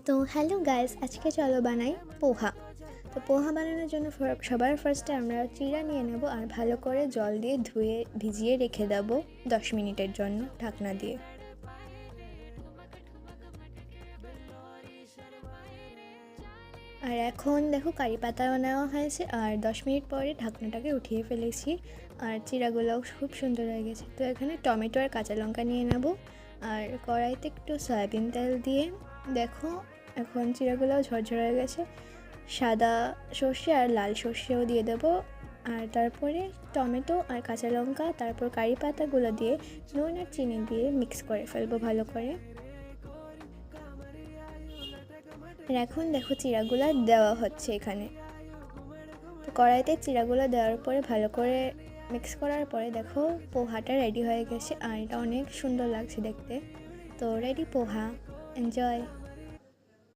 তো hello guys, আজকে চলো বানাই পোহা। তো পোহা বানানোর জন্য সবার ফার্স্টে আমরা চিড়া নিয়ে নেব আর ভালো করে জল দিয়ে ধুয়ে ভিজিয়ে রেখে দেবো 10 মিনিটের জন্য ঢাকনা দিয়ে। আর এখন দেখো কারি পাতাও নেওয়া হয়েছে আর 10 মিনিট পরে ঢাকনাটাকে উঠিয়ে ফেলেছি আর চিড়াগুলোও খুব সুন্দর হয়ে গেছে। তো এখানে টমেটো আর কাঁচা লঙ্কা নিয়ে নেব আর কড়াইতে একটু সয়াবিন তেল দিয়ে দেখো এখন চিড়াগুলোও ঝরঝর হয়ে গেছে। সাদা সর্ষে আর লাল সর্ষেও দিয়ে দেবো আর তারপরে টমেটো আর কাঁচা লঙ্কা, তারপর কারি পাতাগুলো দিয়ে নুন আর চিনি দিয়ে মিক্স করে ফেলবো ভালো করে। এখন দেখো চিড়াগুলো দেওয়া হচ্ছে এখানে। তো কড়াইতে চিড়াগুলো দেওয়ার পরে ভালো করে মিক্স করার পরে দেখো পোহাটা রেডি হয়ে গেছে আর এটা অনেক সুন্দর লাগছে দেখতে। তো রেডি পোহা, এনজয়।